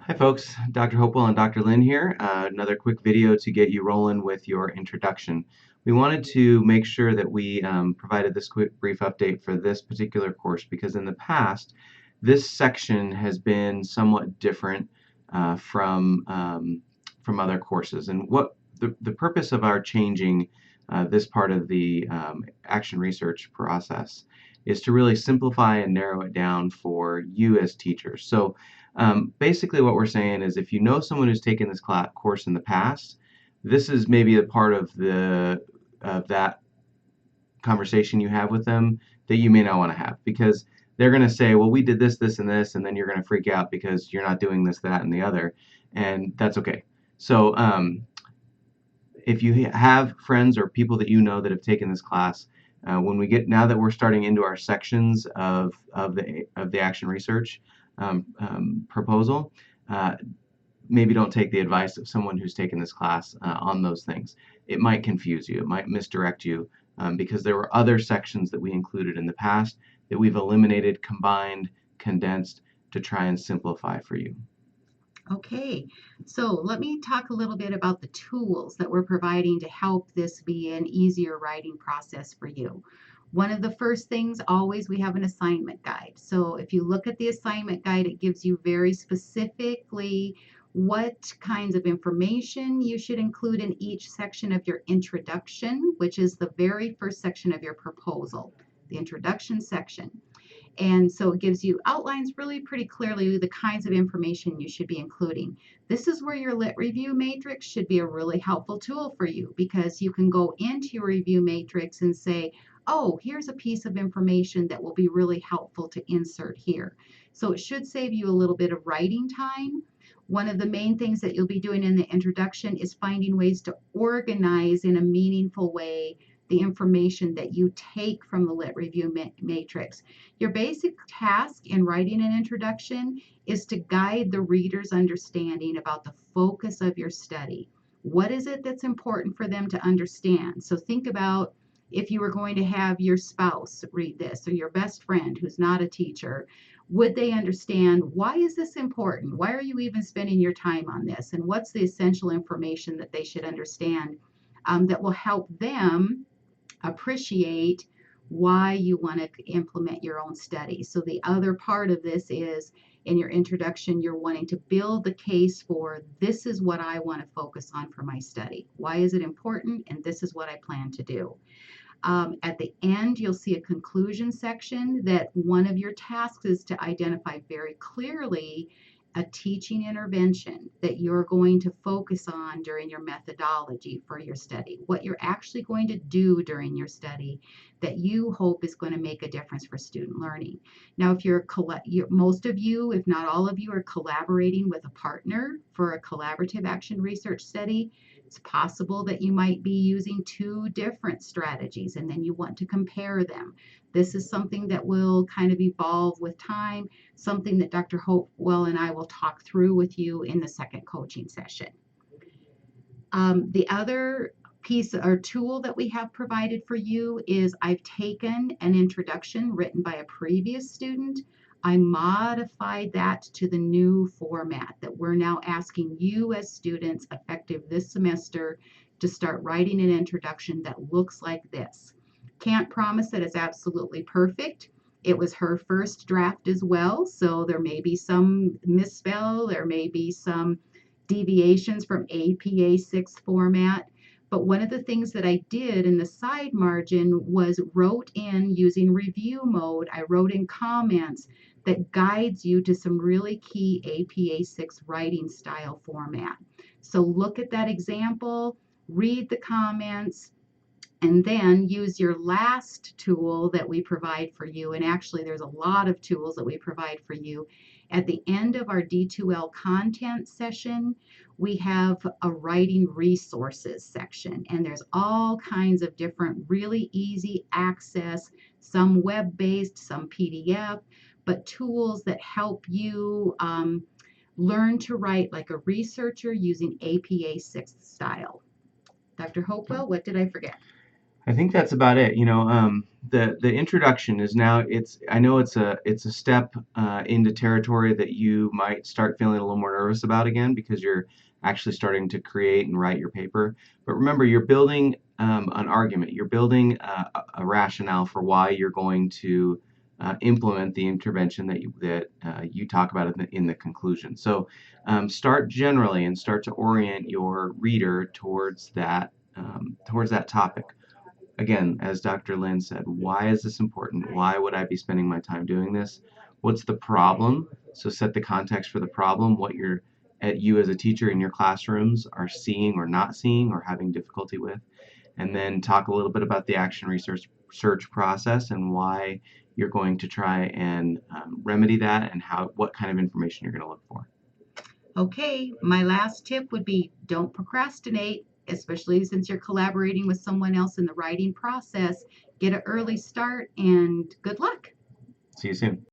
Hi folks, Dr. Hopewell and Dr. Lynn here. Another quick video to get you rolling with your introduction. We wanted to make sure that we provided this quick brief update for this particular course because in the past this section has been somewhat different from other courses. And what the purpose of our changing this part of the action research process is to really simplify and narrow it down for you as teachers. So basically, what we're saying is if you know someone who's taken this course in the past, this is maybe a part of that conversation you have with them that you may not want to have because they're going to say, well, we did this, this, and this, and then you're going to freak out because you're not doing this, that, and the other, and that's okay. So if you have friends or people that you know that have taken this class, now that we're starting into our sections of the action research proposal, uh, maybe don't take the advice of someone who's taken this class on those things. It might confuse you, it might misdirect you because there were other sections that we included in the past that we've eliminated, combined, condensed to try and simplify for you. Okay, so let me talk a little bit about the tools that we're providing to help this be an easier writing process for you. One of the first things, always, we have an assignment guide. So if you look at the assignment guide, it gives you very specifically what kinds of information you should include in each section of your introduction, which is the very first section of your proposal, the introduction section. And so it gives you outlines really pretty clearly the kinds of information you should be including. This is where your lit review matrix should be a really helpful tool for you because you can go into your review matrix and say, oh, here's a piece of information that will be really helpful to insert here. So it should save you a little bit of writing time. One of the main things that you'll be doing in the introduction is finding ways to organize in a meaningful way the information that you take from the lit review matrix. Your basic task in writing an introduction is to guide the reader's understanding about the focus of your study. What is it that's important for them to understand? So think about if you were going to have your spouse read this or your best friend who's not a teacher, would they understand why is this important? Why are you even spending your time on this? And what's the essential information that they should understand that will help them appreciate why you want to implement your own study. So the other part of this is in your introduction, you're wanting to build the case for this is what I want to focus on for my study. Why is it important? And this is what I plan to do. At the end, you'll see a conclusion section that one of your tasks is to identify very clearly a teaching intervention that you're going to focus on during your methodology for your study, what you're actually going to do during your study that you hope is going to make a difference for student learning. Now, if most of you, if not all of you, are collaborating with a partner for a collaborative action research study, it's possible that you might be using two different strategies and then you want to compare them. This is something that will kind of evolve with time, something that Dr. Hopewell and I will talk through with you in the second coaching session. The other piece or tool that we have provided for you is I've taken an introduction written by a previous student. I modified that to the new format that we're now asking you as students effective this semester to start writing an introduction that looks like this. Can't promise that it's absolutely perfect. It was her first draft as well, so there may be some misspell, there may be some deviations from APA 6 format. But one of the things that I did in the side margin was wrote in using review mode, I wrote in comments that guides you to some really key APA 6 writing style format. So look at that example, read the comments, and then use your last tool that we provide for you. And actually, there's a lot of tools that we provide for you. At the end of our D2L content session, we have a writing resources section, and there's all kinds of different, really easy access, some web based, some PDF, but tools that help you learn to write like a researcher using APA 6 style. Dr. Hopewell, what did I forget? I think that's about it. The introduction is now I know it's a step into territory that you might start feeling a little more nervous about again because you're actually starting to create and write your paper. But remember, you're building an argument. You're building a rationale for why you're going to implement the intervention that you talk about in the conclusion. So start generally and start to orient your reader towards that topic. Again, as Dr. Lin said, why is this important? Why would I be spending my time doing this? What's the problem? So set the context for the problem, what you as a teacher in your classrooms are seeing or not seeing or having difficulty with, and then talk a little bit about the action research search process and why you're going to try and remedy that and what kind of information you're going to look for. Okay, my last tip would be don't procrastinate, especially since you're collaborating with someone else in the writing process. Get an early start and good luck. See you soon.